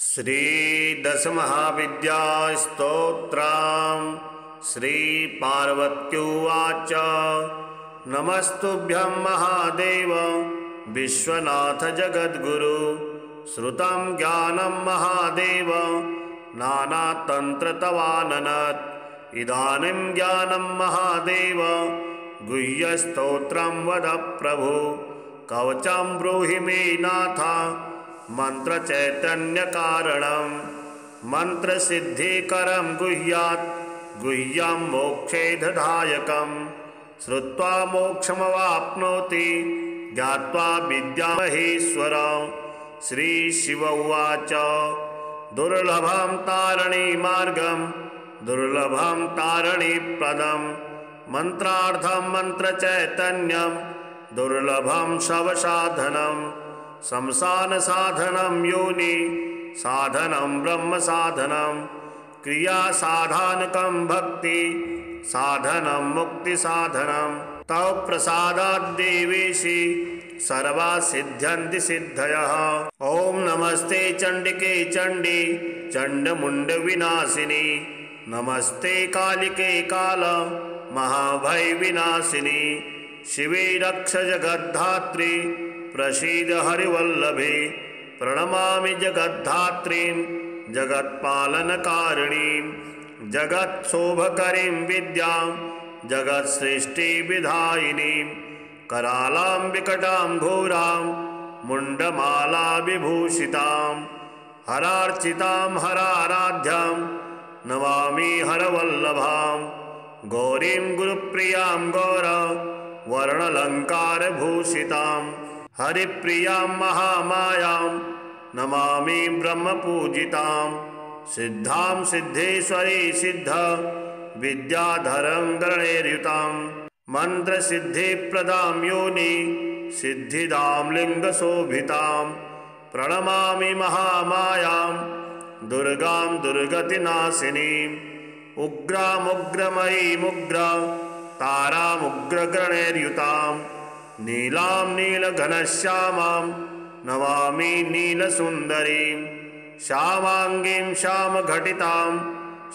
श्रीदशमहाविद्यास्तोत्रम् श्रीपार्वत्युवाच नमस्तुभ्यं महादेव विश्वनाथ जगद्गुरु श्रुतं ज्ञानं महादेव नानातन्त्रतवाननत् इदानीं ज्ञानं महादेव गुह्यस्तोत्रं वद प्रभु कवचं ब्रूहि मे नाथ मंत्रचैतन्यकारणं मंत्रसिद्धिकरं गुह्यात् गुह्यं मोक्षेदधायकं श्रुत्वा मोक्षमवाप्नोति ज्ञात्वा विद्यामहेश्वरं। श्रीशिव उवाच दुर्लभं तारणीमार्गं दुर्लभं तारणीप्रदं मंत्रार्थं मंत्रचैतन्यं दुर्लभं शवसाधनं शमशान साधनं योनि साधनं ब्रह्म साधनं क्रिया साधनकं भक्ति साधनं मुक्ति साधनं तव प्रसादात् देवेशि सर्वा सिद्ध्यन्ति सिद्धयः। ओम नमस्ते चंडिके चंडी चंडमुंड विनाशिनी नमस्ते कालिके काल महाभय विनाशिनी शिवे रक्ष जगद्धात्री प्रसीद हरिवल्लभे प्रणमामि जगद्धात्रीं जगत्पालनकारिणीं जगत्शोभकरीं विद्यां जगत्सृष्टिविधायिनीं करालां विकटां घोरां मुण्डमाला विभूषितां हरार्चितां हराराध्यां नमामि हरवल्लभां गौरीं गुरुप्रियां गौर वर्णालंकारभूषितां हरिप्रियां महामायां नमामि ब्रह्मपूजितां सिद्धां सिद्धेश्वरी सिद्ध विद्याधरं गणैर्युतां मंत्रसिद्धिप्रदां योनि सिद्धिदां लिङ्गशोभितां प्रणमामि महामायां दुर्गां दुर्गतिनाशिनीम् उग्रामुग्रमयीमुग्रा तारामुग्रगणैर्युतां नीलां नीलघनश्यामां नमामि नीलसुन्दरीं श्यामाङ्गीं श्यामघटितां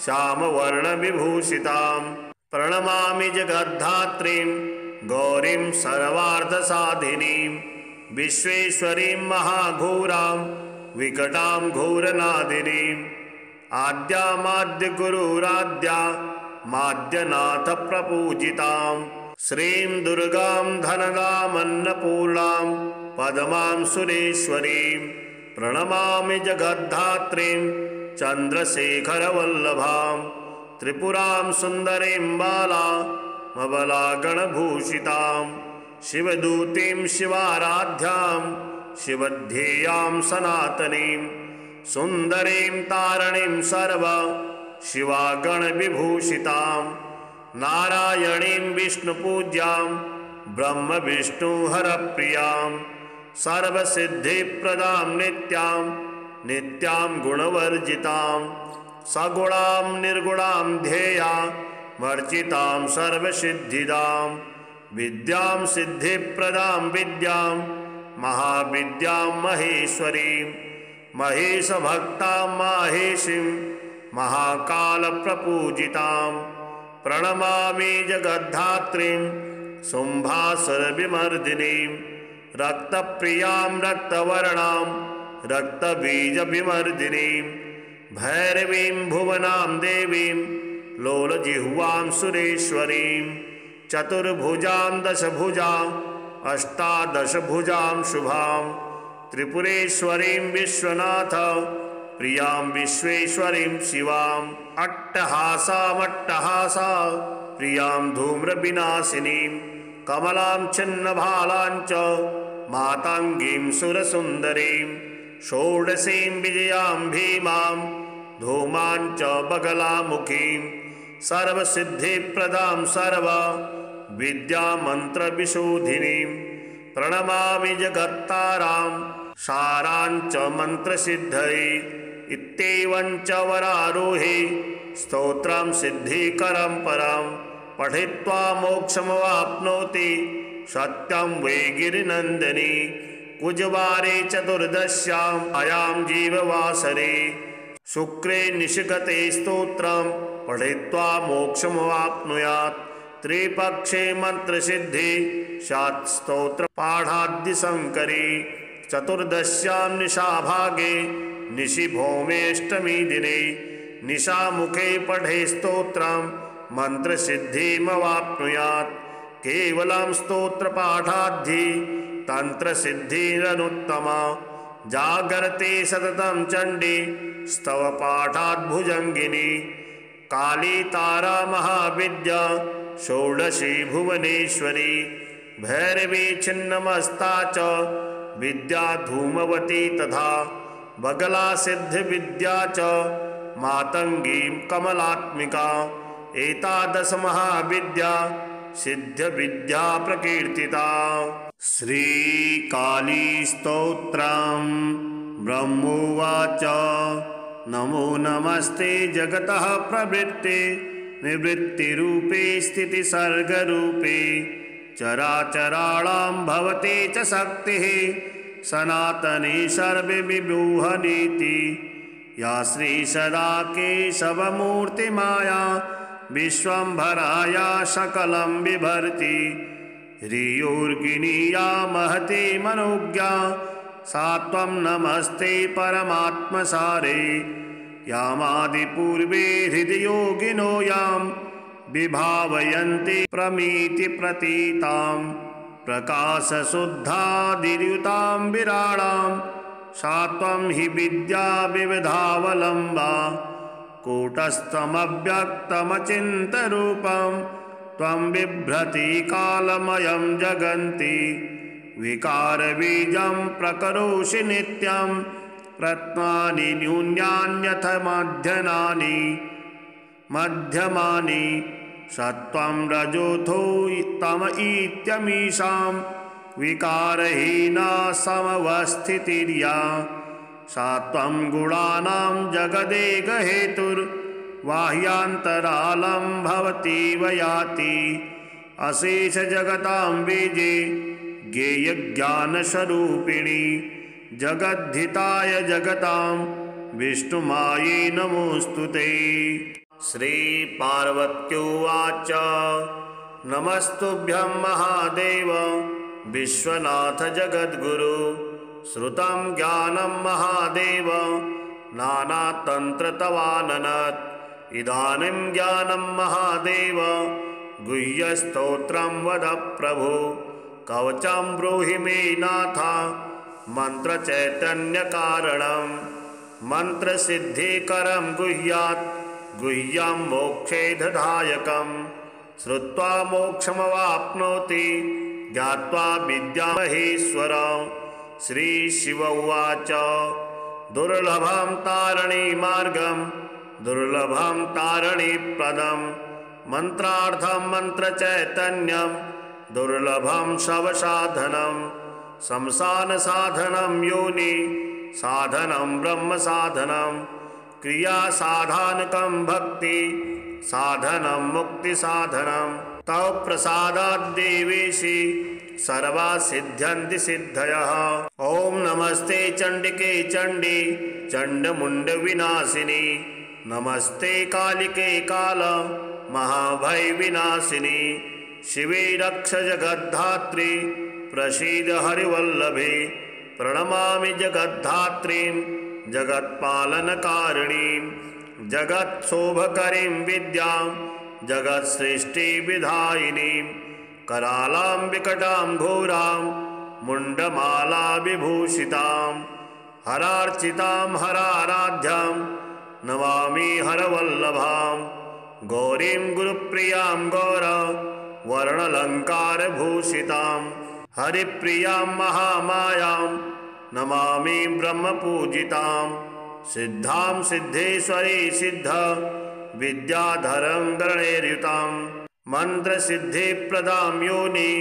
श्यामवर्णविभूषितां प्रणमामि जगद्धात्रीं गौरीं सर्वार्थसाधिनीं विश्वेश्वरीं महाघोरां विकटां घोरनादिनीं आद्यामाद्यगुरुराद्या माद्यनाथ प्रपूजितां श्रीं दुर्गां धनदामन्नपूर्णां पद्मां सुरेश्वरीं प्रणमामि जगद्धात्रीं चन्द्रशेखरवल्लभां त्रिपुरां सुन्दरीं बालामबलागणभूषितां शिवदूतीं शिवाराध्यां शिवध्येयां सनातनीं सुन्दरीं तारणीं सर्वा शिवागणविभूषितां नारायणीं विष्णुपूज्यां ब्रह्मविष्णुहरप्रियां सर्वसिद्धिप्रदां नित्यां नित्यां गुणवर्जितां सगुणां निर्गुणां ध्येया वर्जितां सर्वसिद्धिदां विद्यां सिद्धिप्रदां विद्यां महाविद्यां महेश्वरीं महेशभक्तां माहेशीं महाकालप्रपूजितां प्रणमामि जगद्धात्रीं शुम्भासुरविमर्दिनीं रक्तप्रियां रक्तवर्णां रक्तबीजविमर्दिनीं भैरवीं भुवनां देवीं लोलजिह्वां सुरेश्वरीं चतुर्भुजां दशभुजां अष्टादशभुजां शुभां त्रिपुरेश्वरीं विश्वनाथ प्रियां विश्वेश्वरीं शिवां अट्टहासामट्टहासा प्रियां धूम्रविनाशिनीं कमलां छिन्नभालां च माताङ्गीं सुरसुन्दरीं षोडशीं विजयां भीमां धूमां च बगलामुखीं सर्वसिद्धिप्रदां सर्वा विद्यामन्त्रविशोधिनीं प्रणमामि जगत्तारां सारां च मंत्रसिद्धये इत्येवं च वरारोहे स्तोत्रं सिद्धिकरं परं पठित्वा मोक्षमवाप्नोति सत्यं वै गिरिनन्दिनी कुजवारे चतुर्दश्याम् अयां जीववासरे शुक्रे निशिगते स्तोत्रं पठित्वा मोक्षमवाप्नुयात्। त्रिपक्षे मंत्रसिद्धि स्यात् स्तोत्रपाठाद्यशङ्करी। चतुर्दश्यां निशाभागे निशि भौमेष्टमी दिने निशामुखे पठे स्तोत्रं मंत्रसिद्धिमवाप्नुयात्। केवलं स्तोत्रपाठाद्धि तन्त्रसिद्धिरनुत्तमा। जागर्ते सततं चण्डी स्तवपाठाद्भुजङ्गिनी। काली तारा महाविद्या षोडशी भुवनेश्वरी। भैरवी छिन्नमस्ता च विद्या धूमवती तथा। बगला सिद्धिविद्या च मातंगी कमलात्मिका। एतादश महाविद्या सिद्धिविद्या प्रकीर्तिता। श्रीकाली स्तोत्रम्। ब्रह्मोवाच नमो नमस्ते जगतः प्रवृत्ते निवृत्तिरूपे स्थितिसर्गरूपे चराचराणां भवते च शक्तिः सनातनी सर्वविभूहनीति। या श्री सदा केशवमूर्तिमाया विश्वम्भरा या सकलं बिभर्ति। ह्रियोर्गिनी या महती मनोज्ञा सा त्वं नमस्ते परमात्मसारे। यामादिपूर्वे हृदयोगिनो यां विभावयन्ति प्रमीतिप्रतीतां। प्रकाशशुद्धादियुतां विराडां सा त्वं हि विद्या विविधावलम्बा। कूटस्थमव्यक्तमचिन्त्यरूपं त्वं बिभ्रति कालमयं जगन्ति। विकारबीजं प्रकरोषि नित्यं प्रत्नानि न्यून्यान्यथ मध्यमानि सत्वं रजोथो तम इत्यमीषां विकारहीना समवस्थितिर्या। सा त्वं गुणानां जगदेकहेतुर्बाह्यान्तरालं भवतीव याति। अशेषजगतां बीजे ज्ञेयज्ञानस्वरूपिणी जगद्धिताय जगतां विष्णुमायै नमोऽस्तुते। श्रीपार्वत्युवाच नमस्तुभ्यं महादेव विश्वनाथ जगद्गुरु। श्रुतं ज्ञानं महादेव नानातन्त्रतवाननत्। इदानीं ज्ञानं महादेव गुह्यस्तोत्रं वद प्रभु। कवचं ब्रूहि मे नाथ मन्त्रचैतन्यकारणं। मन्त्रसिद्धिकरं गुह्यात् गुह्यं मोक्षेदधायकं। श्रुत्वा मोक्षमवाप्नोति ज्ञात्वा विद्यामहेश्वरं। श्रीशिव उवाच दुर्लभं तारिणीमार्गं दुर्लभं तारिणीप्रदं। मन्त्रार्थं मन्त्रचैतन्यं दुर्लभं शवसाधनं। शमशानसाधनं योनि साधनं ब्रह्मसाधनं। क्रियासाधानकं भक्ति साधनं मुक्तिसाधनं। तव प्रसादाद्देवेशि सर्वा सिद्ध्यन्ति सिद्धयः। ॐ नमस्ते चण्डिके चण्डी चण्डमुण्डविनाशिनी। नमस्ते कालिके काल महाभयविनाशिनी। शिवे रक्ष जगद्धात्री प्रसीद हरिवल्लभे। प्रणमामि जगद्धात्रीं जगत्पालनकारिणीं। जगत्शोभकरीं विद्यां जगत्सृष्टिविधायिनीं। करालां विकटां घोरां मुण्डमाला विभूषितां। हरार्चितां हराराध्यां नमामि हरवल्लभां। गौरीं गुरुप्रियां गौरवर्णलङ्कारभूषितां। हरिप्रियां महामायां नमामि ब्रह्मपूजितां। सिद्धां सिद्धेश्वरी सिद्ध विद्याधरं गणैर्युतां। मन्त्रसिद्धिप्रदां योनि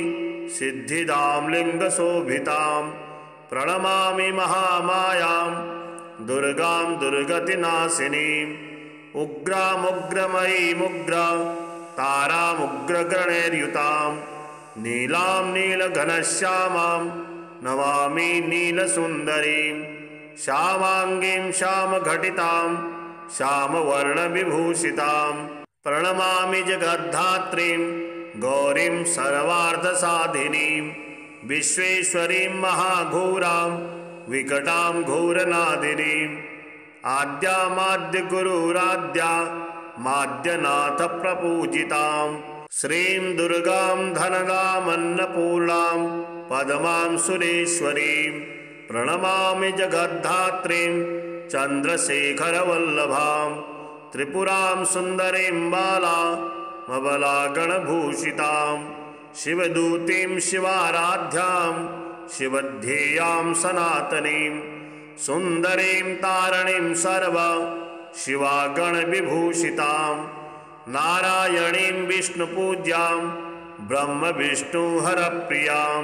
सिद्धिदां लिङ्गशोभितां। प्रणमामि महामायां दुर्गां दुर्गतिनाशिनीम्। उग्रामुग्रमयीमुग्रा तारामुग्रगणैर्युतां। नीलां नीलघनश्यामां नमामि नीलसुन्दरीं श्यामाङ्गीं श्यामघटितां श्यामवर्णविभूषितां प्रणमामि जगद्धात्रीं गौरीं सर्वार्थसाधिनीं विश्वेश्वरीं महाघोरां विकटां घोरनादिनीं आद्यामाद्यगुरुराद्या माद्यनाथ प्रपूजितां श्रीं दुर्गां धनदामन्नपूर्णां पद्मां सुरेश्वरीं प्रणमामि जगद्धात्रीं चन्द्रशेखरवल्लभां त्रिपुरां सुन्दरीं बालामबलागणभूषितां शिवदूतीं शिवाराध्यां शिवध्येयां सनातनीं सुन्दरीं तारणीं सर्वा शिवागणविभूषितां नारायणीं विष्णुपूज्यां ब्रह्मविष्णुहरप्रियां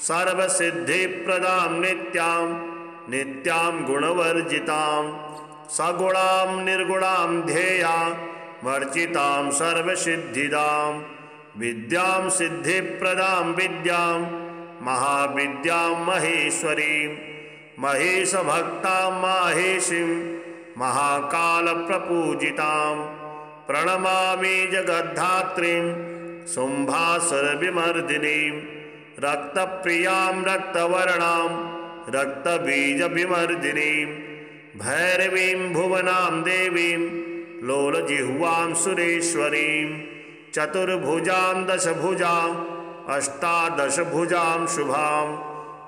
सर्वसिद्धिप्रदां नित्यां गुणवर्जितां सगुणां निर्गुणां ध्येया वर्जितां सर्वसिद्धिदां विद्यां सिद्धिप्रदां विद्यां महाविद्यां महेश्वरीं महेशभक्तां माहेशीं महाकालप्रपूजितां प्रणमामि जगद्धात्रीं शुम्भासुरविमर्दिनीं रक्तप्रियां रक्तवर्णां रक्तबीजविमर्दिनीं भैरवीं भुवनां देवीं लोलजिह्वां सुरेश्वरीं चतुर्भुजां दशभुजां अष्टादशभुजां शुभां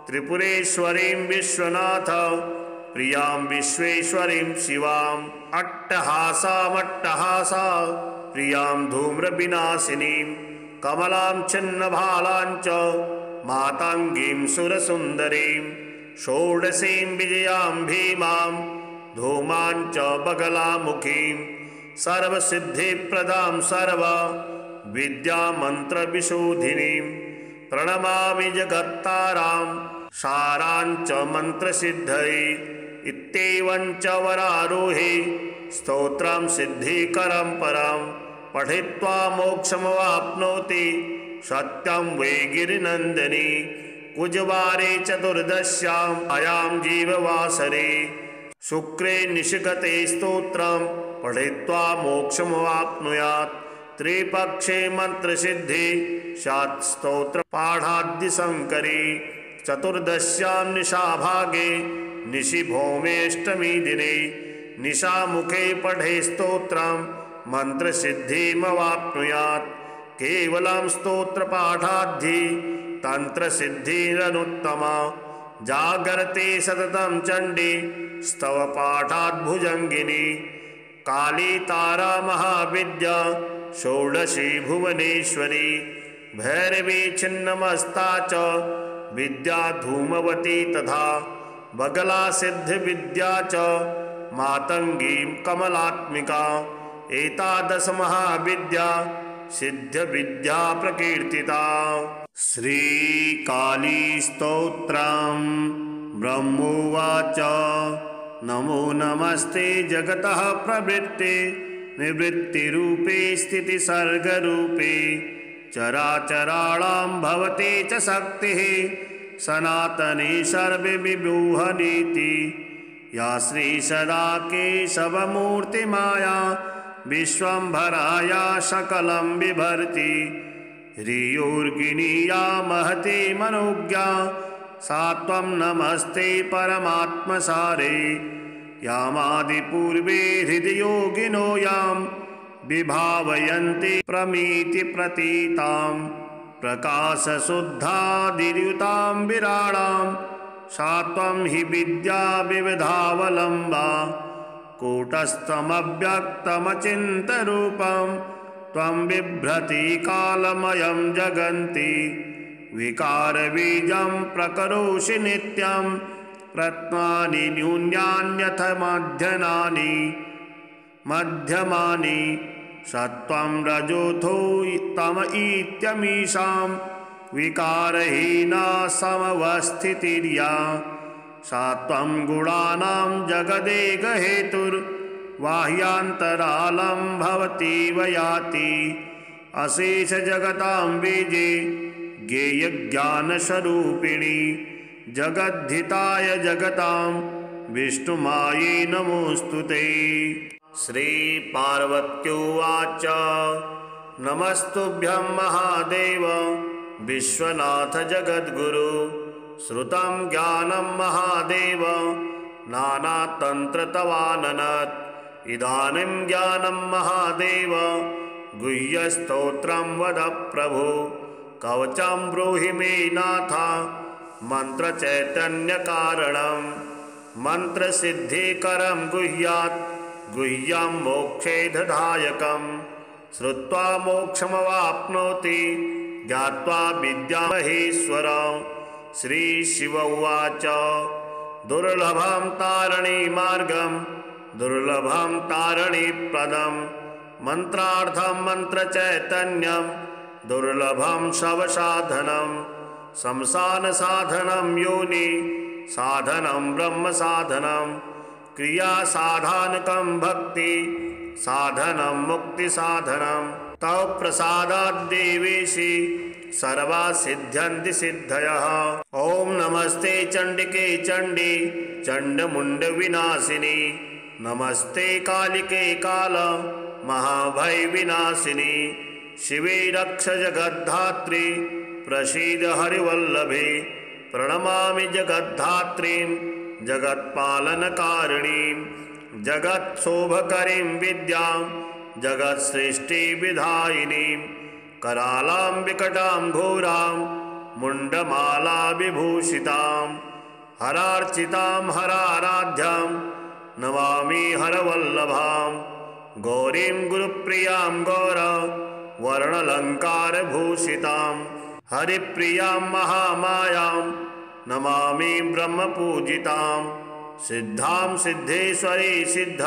त्रिपुरेश्वरीं विश्वनाथ प्रियां विश्वेश्वरीं शिवाम् अट्टहासा प्रियां धूम्रविनाशिनीं कमलां छिन्नभालां च माताङ्गीं सुरसुन्दरीं षोडशीं विजयां भीमां धूमां च बगलामुखीं सर्वसिद्धिप्रदां सर्वा विद्यामन्त्रविशोधिनीं प्रणमामि जगत्तारां सारां च मन्त्रसिद्धये इत्येवं च वरारोहे स्तोत्रं सिद्धिकरं परं पठित्वा मोक्षमवाप्नोति सत्यं वै गिरिनन्दिनी कुजवारे चतुर्दश्यां अयां जीववासरे शुक्रे निशिगते स्तोत्रं पठित्वा मोक्षमवाप्नुयात् त्रिपक्षे मन्त्रसिद्धि स्यात् स्तोत्रपाठाद्यशङ्करी चतुर्दश्यां निशाभागे निशिभौमेष्टमी दिने निशामुखे पठे स्तोत्रं मन्त्रसिद्धिमवाप्नुयात् केवलं स्तोत्रपाठाद्धि तन्त्रसिद्धिरनुत्तमा जागर्ते सततं चण्डी स्तवपाठाद्भुजङ्गिनी काली तारा महाविद्या षोडशी भुवनेश्वरी भैरवी छिन्नमस्ता च विद्या धूमवती तथा बगला सिद्धिविद्या च मातङ्गीं कमलात्मिका एतादश महाविद्या सिद्धविद्या प्रकीर्तिता। श्रीकाली स्तोत्रम् ब्रह्मोवाच नमो नमस्ते जगतः प्रवृत्ते निवृत्तिरूपे स्थितिसर्गरूपे चराचराणां भवते च शक्तिः सनातने सर्वविभूहनीति या श्री सदा केशवमूर्तिमाया विश्वम्भराया सकलं बिभर्ति ह्रियोर्गिनी या महती मनोज्ञा सा त्वं नमस्ते परमात्मसारे यामादिपूर्वे हृदयोगिनो यां विभावयन्ति प्रमीतिप्रतीतां प्रकाशशुद्धादियुतां विराडां सा त्वं हि विद्या विविधावलम्बा कूटस्थमव्यक्तमचिन्तरूपं त्वं बिभ्रति कालमयं जगन्ति विकारबीजं प्रकरोषि नित्यं प्रत्नानि न्यून्यान्यथ मध्यमानि सत्वं रजोथो तम इत्यमीषां विकारहीना समवस्थितिर्या सा त्वं गुणानां जगदेकहेतुर्बाह्यान्तरालं भवतीव याति अशेषजगतां बीजे ज्ञेयज्ञानस्वरूपिणी जगद्धिताय जगतां विष्णुमायै नमोऽस्तु ते। श्रीपार्वत्युवाच नमस्तुभ्यं महादेव विश्वनाथ जगद्गुरु। श्रुतं ज्ञानं महादेव नानातन्त्रतवाननत्। इदानीं ज्ञानं महादेव गुह्यस्तोत्रं वद प्रभु। कवचं ब्रूहि मे नाथ मन्त्रचैतन्यकारणं। मन्त्रसिद्धिकरं गुह्यात् गुह्यं मोक्षेददायकं। श्रुत्वा मोक्षमवाप्नोति ज्ञात्वा विद्यामहेश्वरं। श्रीशिव उवाच दुर्लभं तारिणीमार्गं दुर्लभं तारिणीप्रदं। मन्त्रार्थं मन्त्रचैतन्यं दुर्लभं शवसाधनं। शमशानसाधनं योनि साधनं ब्रह्मसाधनं। क्रियासाधनकं भक्ति साधनं मुक्तिसाधनं। तव प्रसादाद्देवेशि सर्वा सिद्ध्यन्ति सिद्धयः। ॐ नमस्ते चण्डिके चण्डी चण्डमुण्डविनाशिनी। नमस्ते कालिके काल महाभयविनाशिनी। शिवे रक्ष जगद्धात्री प्रसीद हरिवल्लभे। प्रणमामि जगद्धात्रीं जगत्पालनकारिणीं। जगत्शोभकरीं विद्यां जगत्सृष्टिविधायिनीं। करालां विकटां घोरां मुण्डमाला विभूषितां। हरार्चितां हराराध्यां नमामि हरवल्लभां। गौरीं गुरुप्रियां गौरवर्णलङ्कारभूषितां। हरिप्रियां महामायां नमामि ब्रह्मपूजितां। सिद्धां सिद्धेश्वरी सिद्ध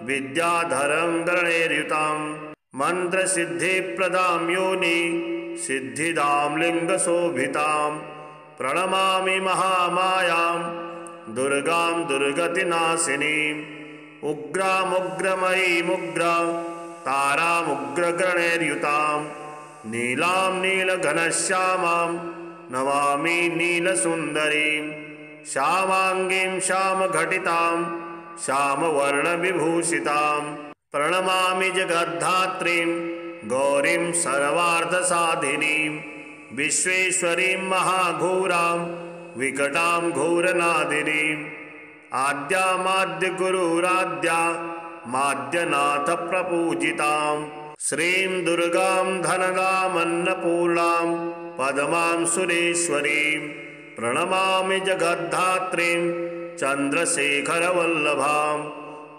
विद्याधरं गणैर्युतां। मन्त्रसिद्धिप्रदां योनि सिद्धिदां लिङ्गशोभितां। प्रणमामि महामायां दुर्गां दुर्गतिनाशिनीम्। उग्रामुग्रमयीमुग्र तारामुग्रगणैर्युतां। नीलां नीलघनश्यामां नमामि नीलसुन्दरीं। श्यामाङ्गीं श्यामघटितां श्यामवर्णविभूषितां। प्रणमामि जगद्धात्रीं गौरीं सर्वार्थसाधिनीं। विश्वेश्वरीं महाघोरां विकटां घोरनादिनीम्। आद्यामाद्यगुरुराद्या माद्यनाथ प्रपूजितां। श्रीं दुर्गां धनदामन्नपूर्णां पद्मां सुरेश्वरीं। प्रणमामि जगद्धात्रीं चन्द्रशेखरवल्लभां।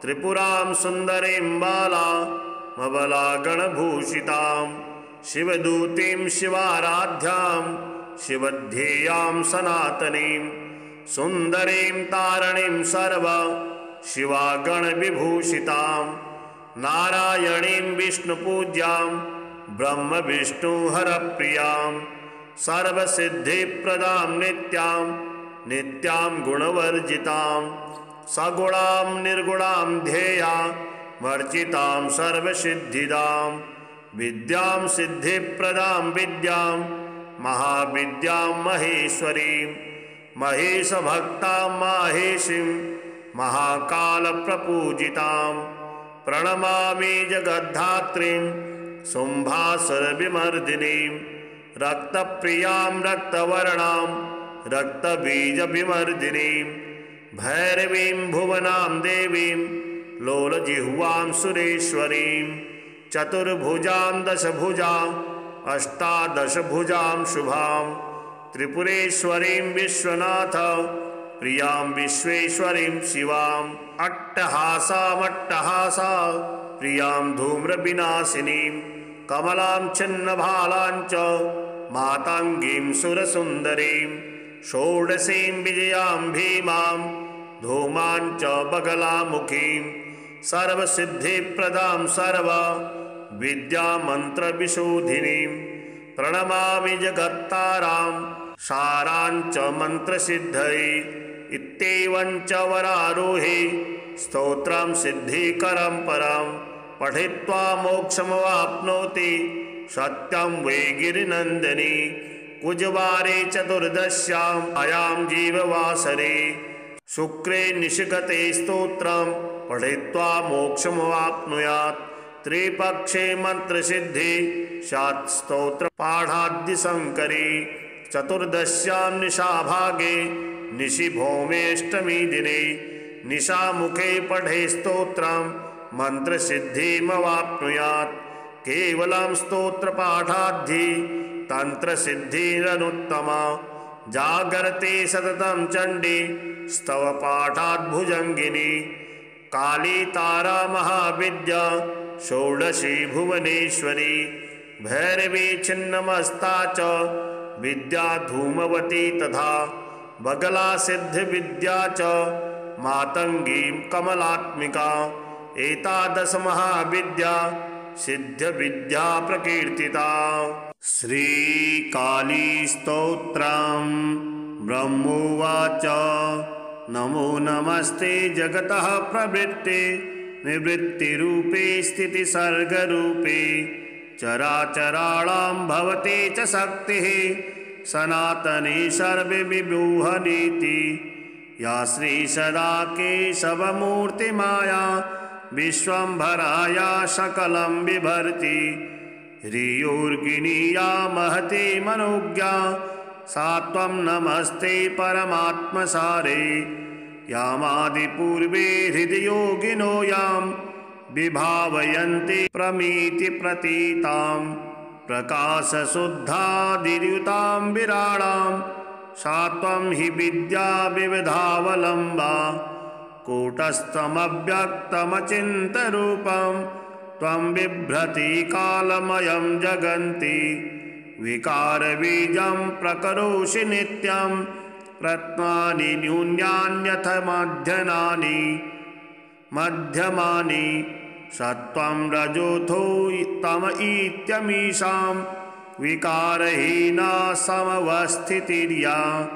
त्रिपुरां सुन्दरीं बालामबलागणभूषितां। शिवदूतीं शिवाराध्यां शिवध्येयां सनातनीं। सुन्दरीं तारिणीं सर्व शिवागणविभूषितां। नारायणीं विष्णुपूज्यां ब्रह्मविष्णुहरप्रियां। सर्वसिद्धिप्रदां नित्यां नित्यां गुणवर्जितां। सगुणां निर्गुणां ध्येया वर्जितां सर्वसिद्धिदां। विद्यां सिद्धिप्रदां विद्यां महाविद्यां महेश्वरीं। महेशभक्तां माहेशीं महाकालप्रपूजितां। प्रणमामि जगद्धात्रीं शुम्भासुरविमर्दिनीं। रक्तप्रियां रक्तवर्णां रक्तबीजविमर्दिनीं। भैरवीं भुवनां देवीं लोलजिह्वां सुरेश्वरीं। चतुर्भुजां दशभुजां अष्टादशभुजां शुभां। त्रिपुरेश्वरीं विश्वनाथ प्रियां विश्वेश्वरीं शिवां। अट्टहासामट्टहासा प्रियां धूम्रविनाशिनीं। कमलां छिन्नभालां च माताङ्गीं सुरसुन्दरीं। षोडशीं विजयां भीमां धूमां च बगलामुखीं। सर्वसिद्धिप्रदां सर्व विद्यामन्त्रविशोधिनीं। प्रणमामि जगत्तारां सारां च मन्त्रसिद्धये। इत्येवं च वरारोहे स्तोत्रं सिद्धिकरं परं। पठित्वा मोक्षमवाप्नोति सत्यं वै गिरिनन्दिनी। कुजवारे चतुर्दश्याम् आयां जीववासरे शुक्रे निशिगते स्तोत्रं पठित्वा मोक्षमवाप्नुयात्। त्रिपक्षे मन्त्रसिद्धि स्यात् स्तोत्रपाठाद्यशङ्करी। चतुर्दश्यां निशाभागे निशि भौमेष्टमी दिने निशामुखे पठे स्तोत्रं मन्त्रसिद्धिमवाप्नुयात्। केवलं स्तोत्रपाठाद्धि तन्त्रसिद्धिरनुत्तमा। जागर्ते सततं चण्डी स्तवपाठाद्भुजङ्गिनी। काली तारा महाविद्या षोडशी भुवनेश्वरी। भैरवी छिन्नमस्ता च विद्या धूमवती तथा। बगला सिद्धिविद्या च मातङ्गी कमलात्मिका। एतादश महाविद्या सिद्धविद्या प्रकीर्तिता। श्रीकाली स्तोत्रम्। ब्रह्मोवाच नमो नमस्ते जगतः प्रवृत्ते निवृत्तिरूपे स्थितिसर्गरूपे चराचराणां भवते च शक्तिः सनातनी सर्वविभूहनीति। या श्री सदा केशवमूर्तिमाया विश्वम्भराया सकलं बिभर्ति। ह्रियोर्गिनी या महती मनोज्ञा सा त्वं नमस्ते परमात्मसारे। यामादिपूर्वे हृदयोगिनो यां विभावयन्ति प्रमीतिप्रतीतां। प्रकाशशुद्धादियुतां विराडां सा त्वं हि विद्या विविधावलम्बा। कूटस्थमव्यक्तमचिन्त्यरूपं त्वं बिभ्रति कालमयं जगन्ति। विकारबीजं प्रकरोषि नित्यं प्रत्नानि न्यून्यान्यथ मध्यमानि सत्वं रजोथो तम इत्यमीषां विकारहीना समवस्थितिर्या।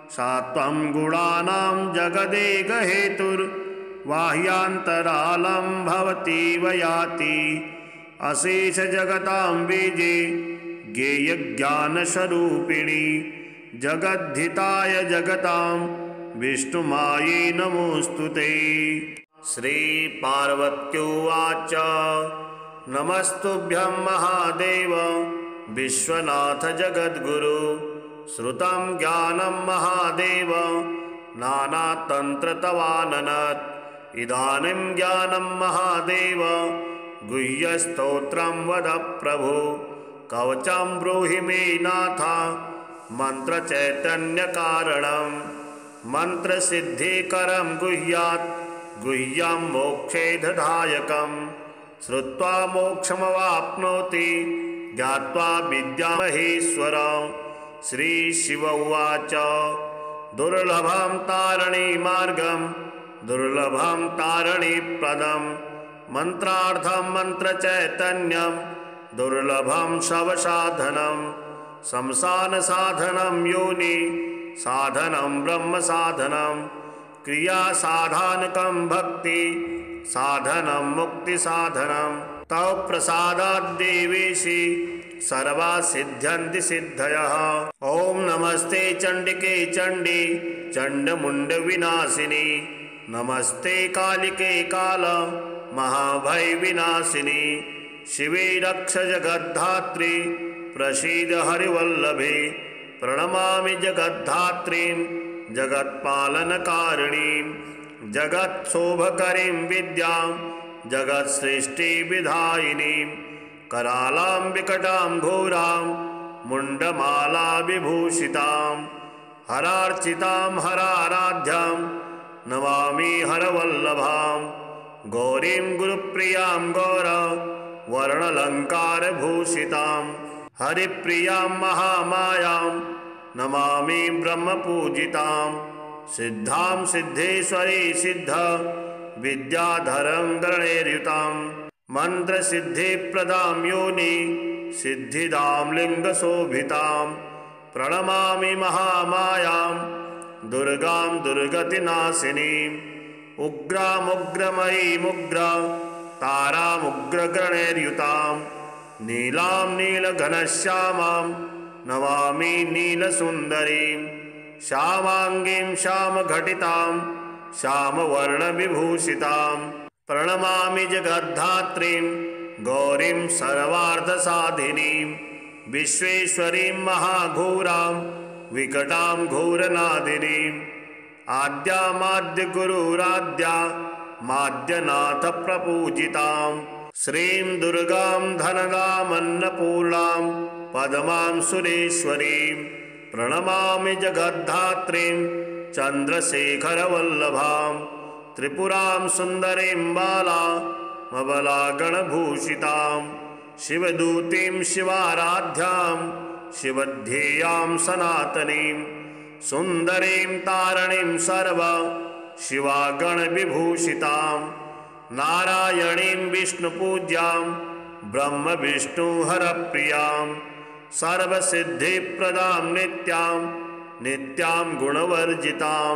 सा त्वं गुणानां जगदेकहेतुर्बाह्यान्तरालं भवतीव याति। अशेषजगतां बीजे ज्ञेयज्ञानस्वरूपिणी जगद्धिताय जगतां विष्णुमाये नमोऽस्तु ते। श्रीपार्वत्युवाच नमस्तुभ्यं महादेव विश्वनाथ जगद्गुरु। श्रुतं ज्ञानं महादेव नानातन्त्रतवाननत्। इदानीं ज्ञानं महादेव गुह्यस्तोत्रं वद प्रभु। कवचं ब्रूहि मे नाथ मन्त्रचैतन्यकारणं। मन्त्रसिद्धिकरं गुह्यात् गुह्यं मोक्षेदधायकं। श्रुत्वा मोक्षमवाप्नोति ज्ञात्वा विद्यामहेश्वरं। श्रीशिव उवाच दुर्लभं तारणीमार्गं दुर्लभं तारणीप्रदं। मन्त्रार्थं मन्त्रचैतन्यं दुर्लभं शवसाधनं। शमशानसाधनं योनि साधनं ब्रह्मसाधनं। क्रियासाधानकं भक्ति साधनं मुक्तिसाधनं। तव प्रसादाद्देवेशि सर्वा सिद्ध्यन्ति सिद्धयः। ॐ नमस्ते चण्डिके चण्डी चण्डमुण्डविनाशिनी। नमस्ते कालिके काल महाभयविनाशिनी। शिवे रक्ष जगद्धात्री प्रसीद हरिवल्लभे। प्रणमामि जगद्धात्रीं जगत्पालनकारिणीं। जगत्शोभकरीं विद्यां जगत्सृष्टिविधायिनीं। करालां विकटां घोरां मुण्डमाला विभूषितां। हरार्चितां हराराध्यां नमामि हरवल्लभां। गौरीं गुरुप्रियां गौर वर्णालङ्कारभूषितां। हरिप्रियां महामायां नमामि ब्रह्मपूजितां। सिद्धां सिद्धेश्वरी सिद्ध विद्याधरं गणैर्युतां। मन्त्रसिद्धिप्रदां योनि सिद्धिदां लिङ्गशोभितां। प्रणमामि महामायां दुर्गां दुर्गतिनाशिनीम्। उग्रामुग्रमयीमुग्रा तारामुग्रगणैर्युतां। नीलां नीलघनश्यामां नमामि नीलसुन्दरीं श्यामाङ्गीं श्यामघटितां श्यामवर्णविभूषितां प्रणमामि जगद्धात्रीं गौरीं सर्वार्थसाधिनीं विश्वेश्वरीं महाघोरां विकटां घोरनादिनीम् आद्यामाद्यगुरुराद्या माद्यनाथ प्रपूजितां श्रीं दुर्गां धनगामन्नपूर्णां पद्मां सुरेश्वरीं प्रणमामि जगद्धात्रीं चन्द्रशेखरवल्लभां त्रिपुरां सुन्दरीं बालामबलागणभूषितां शिवदूतीं शिवाराध्यां शिवध्येयां सनातनीं सुन्दरीं तारणीं सर्वा शिवागणविभूषितां नारायणीं विष्णुपूज्यां ब्रह्मविष्णुहरप्रियां सर्वसिद्धिप्रदां नित्यां नित्यां गुणवर्जितां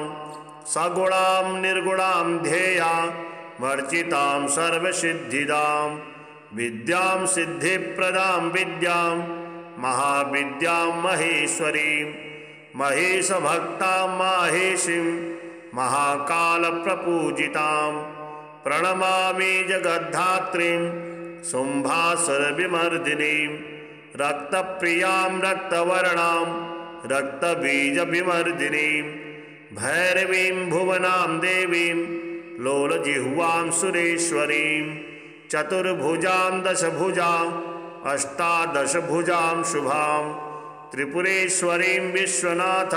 सगुणां निर्गुणां ध्येया वर्जितां सर्वसिद्धिदां विद्यां सिद्धिप्रदां विद्यां महाविद्यां महेश्वरीं महेशभक्तां माहेशीं महाकालप्रपूजितां प्रणमामि जगद्धात्रीं शुम्भासुरविमर्दिनीं रक्तप्रियां रक्तवर्णां रक्तबीजविमर्दिनीं भैरवीं भुवनां देवीं लोलजिह्वां सुरेश्वरीं चतुर्भुजां दशभुजां अष्टादशभुजां शुभां त्रिपुरेश्वरीं विश्वनाथ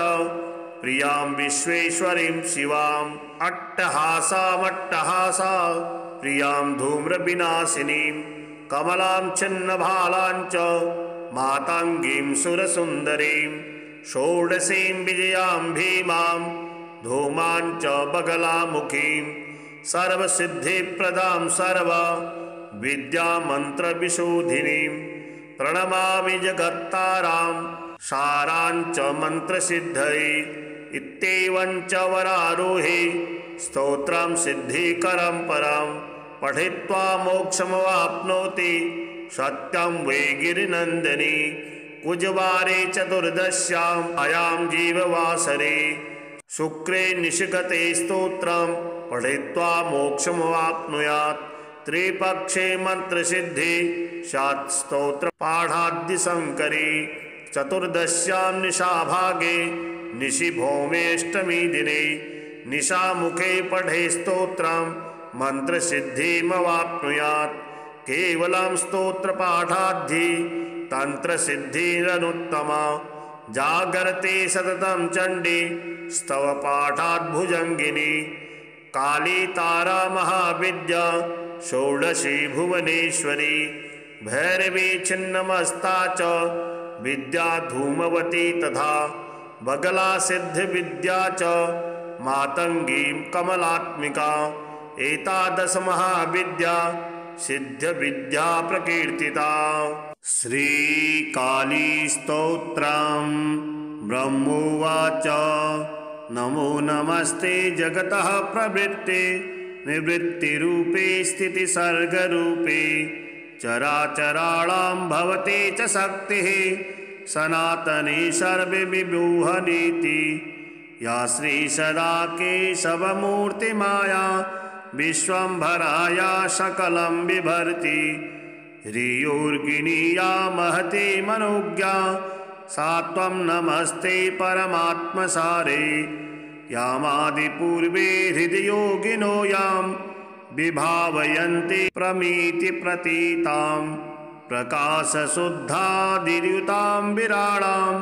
प्रियां विश्वेश्वरीं शिवाम् अट्टहासामट्टहासा प्रियां धूम्रविनाशिनीं कमलां छिन्नभालां च माताङ्गीं सुरसुन्दरीं षोडशीं विजयां भीमां धूमां च बगलामुखीं सर्वसिद्धिप्रदां सर्वा विद्यामन्त्रविशोधिनीं प्रणमामि जगत्तारां सारां च मन्त्रसिद्धये इत्येवं च वरारोहे स्तोत्रं सिद्धिकरं परं पठित्वा मोक्षमवाप्नोति सत्यं वै गिरिनन्दिनी कुजवारे चतुर्दश्याम् अयां जीववासरे शुक्रे निशिगते स्तोत्रं पठित्वा मोक्षमवाप्नुयात् त्रिपक्षे मन्त्रसिद्धि स्यात् स्तोत्रपाठाद्यशङ्करी चतुर्दश्यां निशाभागे निशिभौमेऽष्टमी दिने निशामुखे पठे स्तोत्रं मन्त्रसिद्धिमवाप्नुयात् केवलं स्तोत्रपाठाद्धि तन्त्रसिद्धिरनुत्तमा जागर्ते सततं चण्डी स्तवपाठाद्भुजङ्गिनी काली तारा महाविद्या षोडशी भुवनेश्वरी भैरवी छिन्नमस्ता च विद्या धूमवती तथा बगला सिद्धिविद्या च मातङ्गीं कमलात्मिका एतादश महाविद्या सिद्धविद्या प्रकीर्तिता। श्रीकाली स्तोत्रं ब्रह्मोवाच नमो नमस्ते जगतः प्रवृत्ते निवृत्तिरूपे स्थितिसर्गरूपे चराचराणां भवते च शक्तिः सनातनी सर्वविभूहनीति या श्री सदा केशवमूर्तिमाया विश्वम्भराया सकलं बिभर्ति ह्रियोर्गिनी या महती मनोज्ञा सा त्वं नमस्ते परमात्मसारे यामादिपूर्वे हृदयोगिनो यां विभावयन्ति प्रमीतिप्रतीतां प्रकाशशुद्धादियुतां विराडां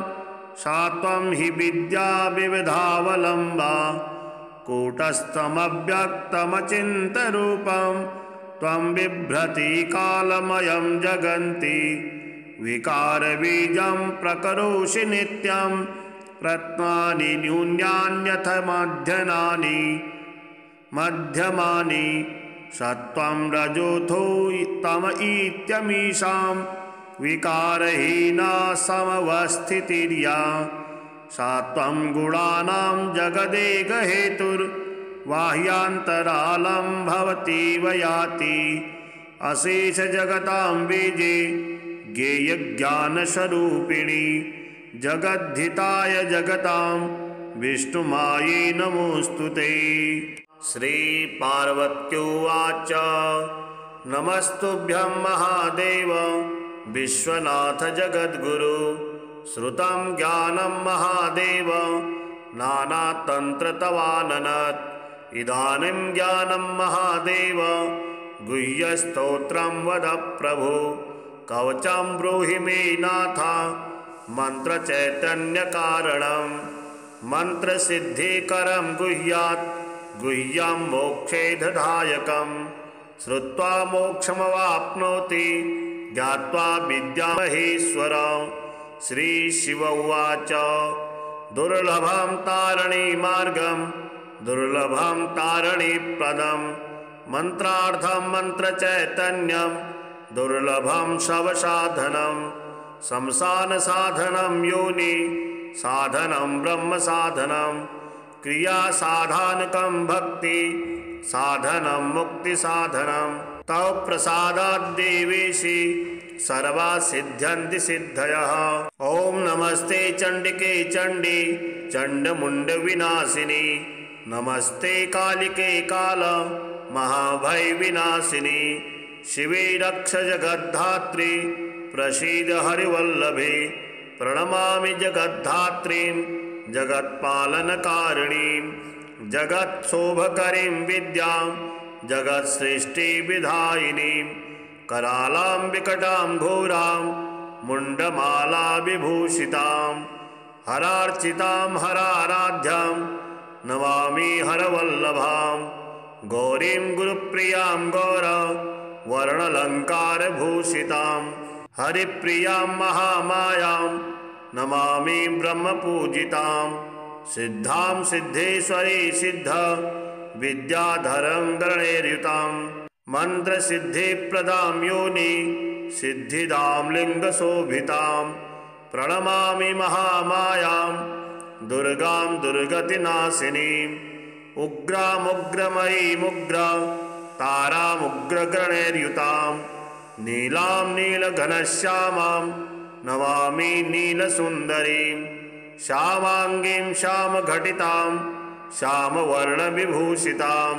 सा त्वं हि विद्या विविधावलम्बा कूटस्थमव्यक्तमचिन्तरूपं त्वं बिभ्रति कालमयं जगन्ति विकारबीजं प्रकरोषि नित्यं प्रत्नानि न्यून्यान्यथ मध्यमानि सत्वं रजोथो तम इत्यमीषां विकारहीना समवस्थितिर्या सा त्वं गुणानां जगदेकहेतुर्बाह्यान्तरालं भवतीव याति अशेषजगतां बीजे ज्ञेयज्ञानस्वरूपिणी जगद्धिताय जगतां विष्णुमायै नमोऽस्तुते। श्रीपार्वत्युवाच नमस्तुभ्यं महादेव विश्वनाथ जगद्गुरु। श्रुतं ज्ञानं महादेव नानातन्त्रतवाननत्। इदानीं ज्ञानं महादेव गुह्यस्तोत्रं वद प्रभु। कवचं ब्रूहि मे नाथ मन्त्रचैतन्यकारणं। मन्त्रसिद्धिकरं गुह्यात् गुह्यं मोक्षेदधायकं। श्रुत्वा मोक्षमवाप्नोति ज्ञात्वा विद्यामहेश्वरं। श्रीशिव उवाच दुर्लभं तारिणीमार्गं दुर्लभं तारिणीप्रदं। मन्त्रार्थं मन्त्रचैतन्यं दुर्लभं शवसाधनं। शमशानसाधनं योनि साधनं ब्रह्मसाधनं। क्रियासाधानकं भक्ति साधनं मुक्तिसाधनं। तव प्रसादात् देवेशि सर्वा सिद्ध्यन्ति सिद्धयः। ॐ नमस्ते चण्डिके चण्डी चण्डमुण्डविनाशिनी। नमस्ते कालिके काल महाभयविनाशिनी। शिवे रक्ष जगद्धात्री प्रसीद हरिवल्लभे। प्रणमामि जगद्धात्रीं जगत्पालनकारिणीं। जगत्शोभकरीं विद्यां जगत्सृष्टिविधायिनीं। करालां विकटां घोरां मुण्डमाला विभूषितां। हरार्चितां हराराध्यां नमामि हरवल्लभां। गौरीं गुरुप्रियां गौर वर्णलङ्कारभूषितां। हरिप्रियां महामायां नमामि ब्रह्मपूजितां। सिद्धां सिद्धेश्वरी सिद्ध विद्याधरं गणैर्युतां। मन्त्रसिद्धिप्रदां योनि सिद्धिदां लिङ्गशोभितां। प्रणमामि महामायां दुर्गां दुर्गतिनाशिनीम्। उग्रामुग्रमयीमुग्र तारामुग्रगणैर्युतां। नीलां नीलघनश्यामां नमामि नीलसुन्दरीं। श्यामाङ्गीं श्यामघटितां श्यामवर्णविभूषितां।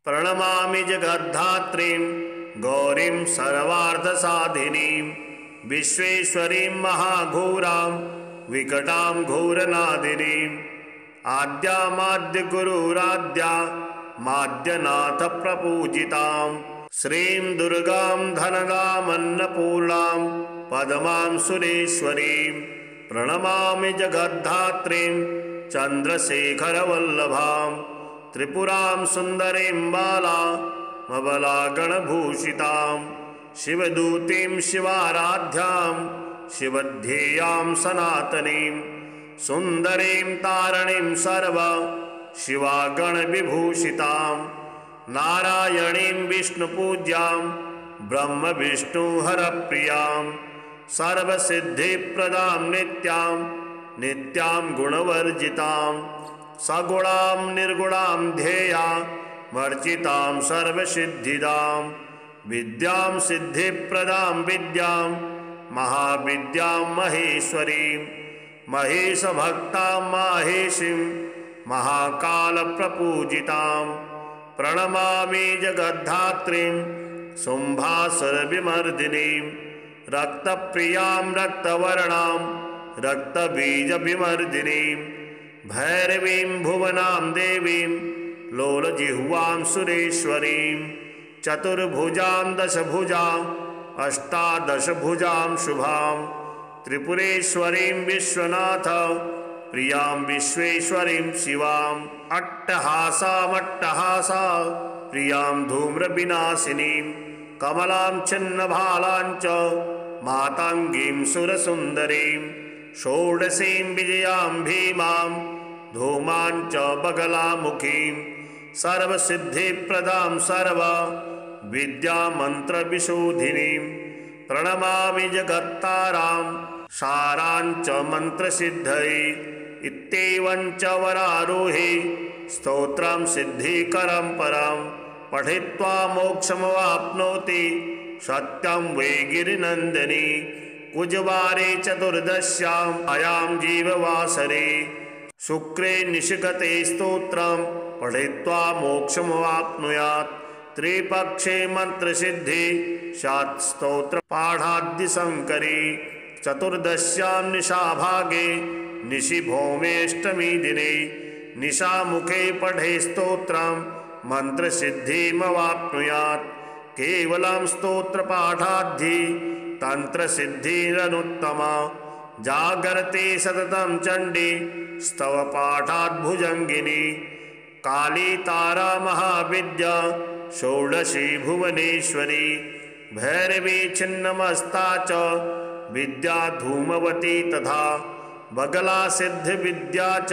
प्रणमामि जगद्धात्रीं गौरीं सर्वार्थसाधिनीं। विश्वेश्वरीं महाघोरां विकटां घोरनादिनीम्। आद्यामाद्यगुरुराद्या माद्यनाथ प्रपूजितां। श्रीं दुर्गां धनदामन्नपूर्णां पद्मां सुरेश्वरीं। प्रणमामि जगद्धात्रीं चन्द्रशेखरवल्लभां। त्रिपुरां सुन्दरीं बालामबलागणभूषितां। शिवदूतीं शिवाराध्यां शिवध्येयां सनातनीं। सुन्दरीं तारिणीं सर्व शिवागणविभूषितां। नारायणीं विष्णुपूज्यां ब्रह्मविष्णुहरप्रियां। सर्वसिद्धिप्रदां नित्यां नित्यां गुणवर्जितां। सगुणां निर्गुणां ध्येया वर्जितां सर्वसिद्धिदां। विद्यां सिद्धिप्रदां विद्यां महाविद्यां महेश्वरीं। महेशभक्तां माहेशीं महाकालप्रपूजितां। प्रणमामि जगद्धात्रीं शुम्भासुरविमर्दिनीं। रक्तप्रियां रक्तवर्णां रक्तबीजविमर्दिनीं। भैरवीं भुवनां देवीं लोलजिह्वां सुरेश्वरीं। चतुर्भुजां दशभुजां अष्टादशभुजां शुभां। त्रिपुरेश्वरीं विश्वनाथ प्रियां विश्वेश्वरीं शिवाम्। अट्टहासामट्टहासा प्रियां धूम्रविनाशिनीं। कमलां छिन्नभालां च माताङ्गीं सुरसुन्दरीं। षोडशीं विजयां भीमां धूमां च बगलामुखीं। सर्वसिद्धिप्रदां सर्व विद्यामन्त्रविशोधिनीं। प्रणमामि जगत्तारां सारां च मन्त्रसिद्धये। इत्येवं च वरारोहे स्तोत्रं सिद्धिकरं परं। पठित्वा मोक्षमवाप्नोति सत्यं वै गिरिनन्दिनी। कुजवारे चतुर्दश्याम् अयां जीववासरे शुक्रे निशिगते स्तोत्रं पठित्वा मोक्षमवाप्नुयात्। त्रिपक्षे मंत्रसिद्धि स्यात् स्तोत्रपाठाद्यशङ्करी। चतुर्दश्यां निशाभागे निशि भौमेष्टमी दिने निशामुखे पठे स्तोत्रं मंत्रसिद्धिमवाप्नुयात्। केवलं स्तोत्रपाठाद्धि तन्त्रसिद्धिरनुत्तमा। जागर्ते सततं चण्डी स्तवपाठाद्भुजङ्गिनी। काली तारा महाविद्या षोडशी भुवनेश्वरी। भैरवी छिन्नमस्ता च विद्या धूमवती तथा। बगला सिद्धिविद्या च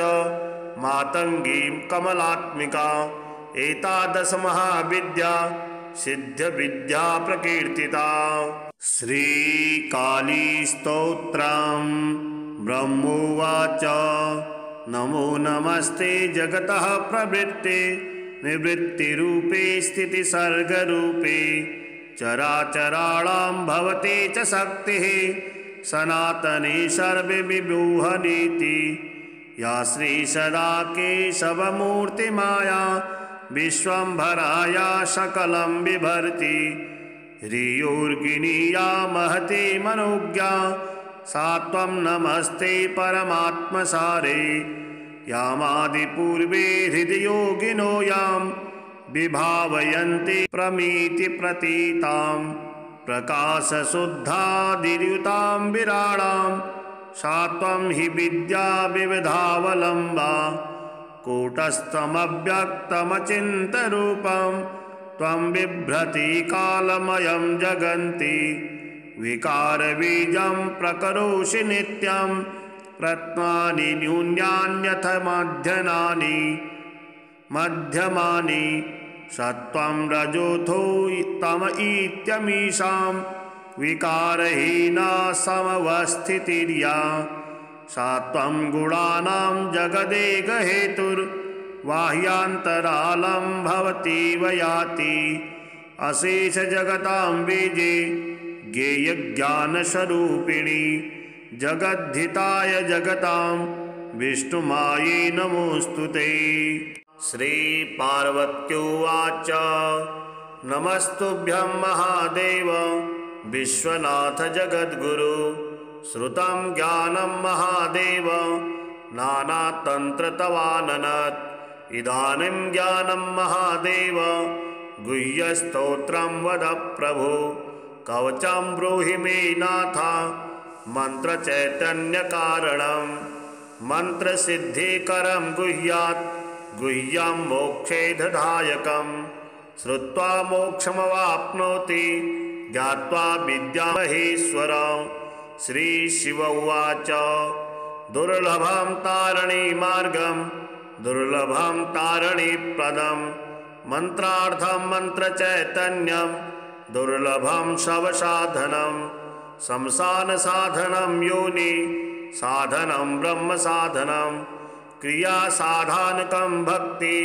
मातंगी कमलात्मिका। एतादश महाविद्या सिद्धविद्या प्रकीर्तिता। श्रीकाली स्तोत्रम्। ब्रह्मोवाच नमो नमस्ते जगतः प्रवृत्ते निवृत्तिरूपे स्थितिसर्गरूपे चराचराणां भवते च शक्तिः सनातने सर्वविभूहनीति। या श्री सदा केशवमूर्तिमाया विश्वम्भराया सकलं बिभर्ति। ह्रियोर्गिनी या महती मनोज्ञा सा त्वं नमस्ते परमात्मसारे। यामादिपूर्वे हृदि योगिनो यां विभावयन्ति प्रमीति प्रतीतां। प्रकाशशुद्धादियुतां विराडां सा त्वं हि विद्या विविधावलम्बा। कूटस्थमव्यक्तमचिन्तरूपं त्वं बिभ्रति कालमयं जगन्ति। विकारबीजं प्रकरोषि नित्यं प्रत्नानि न्यून्यान्यथ मध्यमानि सत्वं रजोथो तम इत्यमीषां विकारहीना समवस्थितिर्या। सा त्वं गुणानां जगदेकहेतुर्बाह्यान्तरालं भवतीव याति। अशेषजगतां बीजे ज्ञेयज्ञानस्वरूपिणी जगद्धिताय जगतां विष्णुमायै नमोऽस्तुते। श्रीपार्वत्युवाच नमस्तुभ्यं महादेव विश्वनाथ जगद्गुरु। श्रुतं ज्ञानं महादेव नानातन्त्रतवाननत्। इदानीं ज्ञानं महादेव गुह्यस्तोत्रं वद प्रभो। कवचं ब्रूहि मे नाथ मन्त्रचैतन्यकारणं। मन्त्रसिद्धिकरं गुह्यात् गुह्यं मोक्षेधदायकं। श्रुत्वा मोक्षमवाप्नोति ज्ञात्वा विद्यामहेश्वरं। श्रीशिव उवाच दुर्लभं तारिणीमार्गं दुर्लभं तारिणीप्रदं। मन्त्रार्थं मन्त्रचैतन्यं दुर्लभं शवसाधनं। शमशानसाधनं योनि साधनं ब्रह्मसाधनं। क्रियासाधानकं भक्ति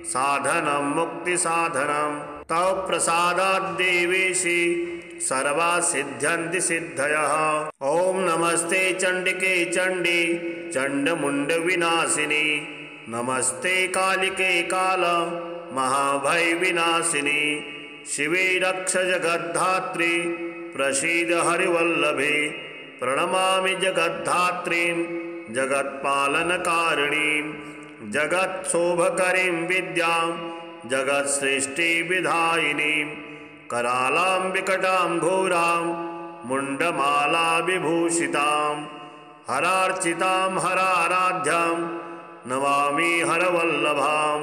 साधनं मुक्तिसाधनं। तव प्रसादाद्देवेशि सर्वा सिद्ध्यन्ति सिद्धयः। ॐ नमस्ते चण्डिके चण्डी चण्डमुण्डविनाशिनी। नमस्ते कालिके काल महाभयविनाशिनी। शिवे रक्ष जगद्धात्री प्रसीद हरिवल्लभे। प्रणमामि जगद्धात्रीं जगत्पालनकारिणीं। जगत्शोभकरीं विद्यां जगत्सृष्टिविधायिनीं। करालां विकटां घोरां मुण्डमाला विभूषितां। हरार्चितां हराराध्यां नमामि हरवल्लभां।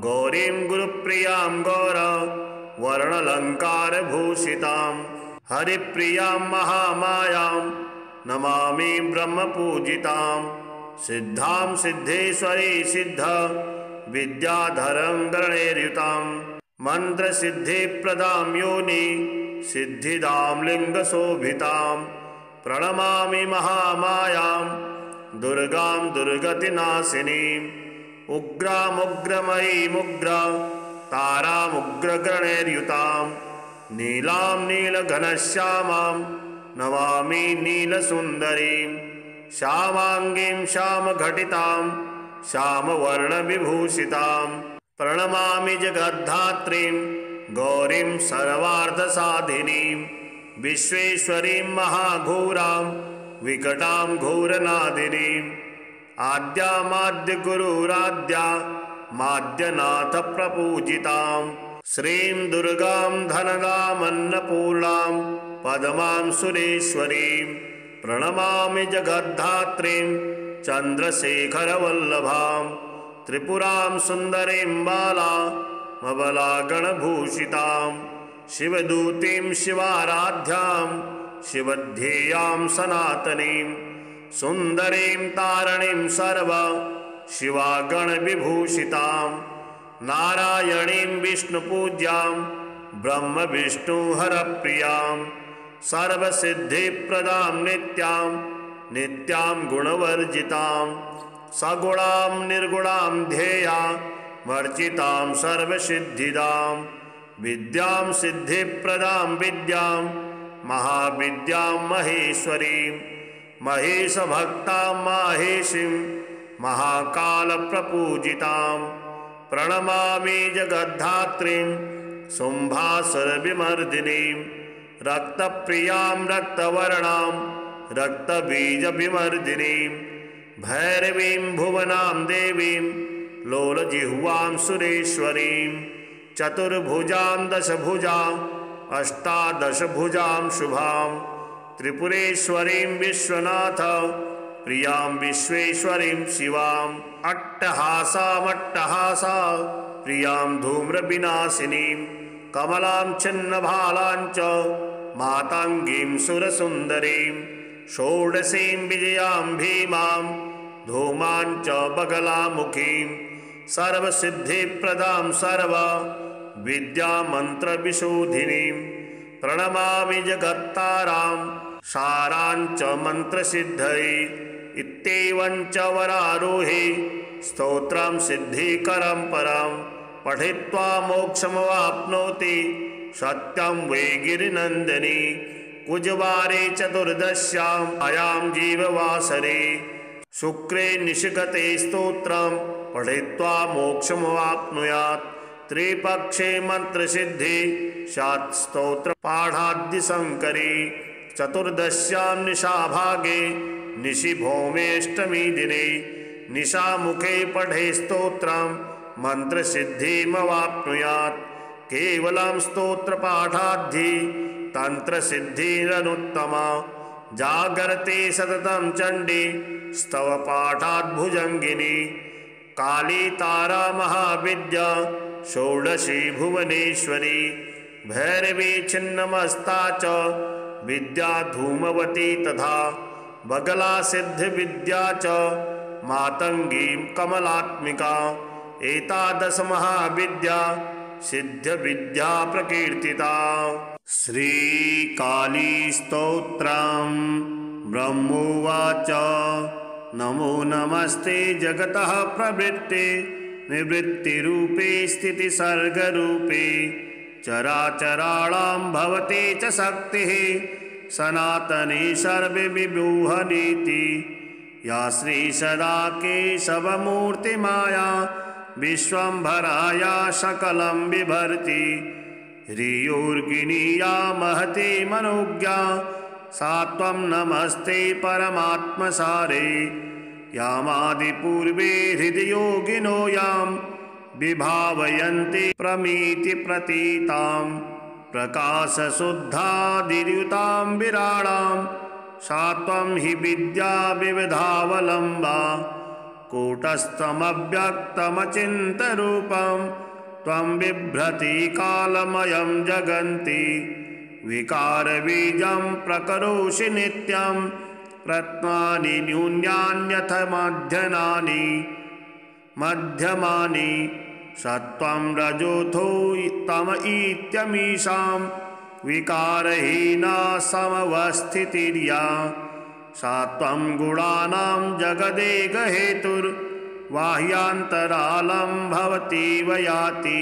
गौरीं गुरुप्रियां गौरवर्णलङ्कारभूषितां। हरिप्रियां महामायां नमामि ब्रह्मपूजितां। सिद्धां सिद्धेश्वरी सिद्ध विद्याधरं गणैर्युतां। मन्त्रसिद्धिप्रदां योनि सिद्धिदां लिङ्गशोभितां। प्रणमामि महामायां दुर्गां दुर्गतिनाशिनीम्। उग्रामुग्रमयीमुग्रा तारामुग्रगणैर्युतां। नीलां नीलघनश्यामां नमामि नीलसुन्दरीं श्यामाङ्गीं श्यामघटितां श्यामवर्णविभूषितां प्रणमामि जगद्धात्रीं गौरीं सर्वार्थसाधिनीं विश्वेश्वरीं महाघोरां विकटां घोरनादिनीम् आद्यामाद्यगुरुराद्या माद्यनाथ प्रपूजितां श्रीं दुर्गां धनगामन्नपूर्णां पद्मां सुरेश्वरीं प्रणमामि जगद्धात्रीं चन्द्रशेखरवल्लभां त्रिपुरां सुन्दरीं बालामबलागणभूषितां शिवदूतीं शिवाराध्यां शिवध्येयां सनातनीं सुन्दरीं तारणीं सर्वा शिवागणविभूषितां नारायणीं विष्णुपूज्यां ब्रह्मविष्णुहरप्रियां सर्वसिद्धिप्रदां नित्यां गुणवर्जितां सगुणां निर्गुणां ध्येया वर्जितां सर्वसिद्धिदां विद्यां सिद्धिप्रदां विद्यां महाविद्यां महेश्वरीं महेशभक्तां माहेशीं महाकालप्रपूजितां प्रणमामि जगद्धात्रीं शुम्भासुरविमर्दिनीं रक्तप्रियां रक्तवर्णां रक्तबीजविमर्दिनीं भैरवीं भुवनां देवीं लोलजिह्वां सुरेश्वरीं चतुर्भुजां दशभुजां अष्टादशभुजां शुभां त्रिपुरेश्वरीं विश्वनाथ प्रियां विश्वेश्वरीं शिवां अट्टहासा प्रियां धूम्रविनाशिनीं कमलां छिन्नभालां च माताङ्गीं सुरसुन्दरीं षोडशीं विजयां भीमां धूमां च बगलामुखीं सर्वसिद्धिप्रदां सर्वा विद्यामन्त्रविशोधिनीं प्रणमामि जगत्तारां सारां च मन्त्रसिद्धये इत्येवं च वरारोहे स्तोत्रं सिद्धिकरं परं पठित्वा मोक्षमवाप्नोति सत्यं वै गिरिनन्दिनी कुजवारे चतुर्दश्यां अयां जीववासरे शुक्रे निशिगते स्तोत्रं पठित्वा मोक्षमवाप्नुयात् त्रिपक्षे मन्त्रसिद्धि स्यात् स्तोत्रपाठाद्यशङ्करी चतुर्दश्यां निशाभागे निशि भौमेष्टमी दिने निशामुखे पठे स्तोत्रं मन्त्रसिद्धिमवाप्नुयात् केवलं स्तोत्रपाठाद्धि तन्त्रसिद्धिरनुत्तमा जागर्ते सततं चण्डी स्तवपाठाद्भुजङ्गिनी काली तारा महाविद्या षोडशी भुवनेश्वरी भैरवी छिन्नमस्ता च विद्या धूमवती तथा बगला सिद्धिविद्या च मातङ्गीं कमलात्मिका एतादश महाविद्या सिद्धविद्या प्रकीर्तिता। श्रीकाली स्तोत्रम् ब्रह्मोवाच नमो नमस्ते जगतः प्रवृत्ते निवृत्तिरूपे स्थितिसर्गरूपे चराचराणां भवते च शक्तिः सनातने सर्वविभूहनीति या श्री सदा केशवमूर्तिमाया विश्वम्भराया सकलं बिभर्ति ह्रियोर्गिनी या महती मनोज्ञा सा त्वं नमस्ते परमात्मसारे यामादिपूर्वे हृदयोगिनो यां विभावयन्ति प्रमीतिप्रतीतां प्रकाशशुद्धादिर्युतां विराडां सा त्वं हि विद्या विविधावलम्बा कूटस्थमव्यक्तमचिन्तरूपं त्वं बिभ्रति कालमयं जगन्ति विकारबीजं प्रकरोषि नित्यं रत्नानि न्यून्यान्यथ मध्यमानि सत्वं रजोथो तम इत्यमीषां विकारहीना समवस्थितिर्या सा त्वं गुणानां जगदेकहेतुर्बाह्यान्तरालं भवतीव याति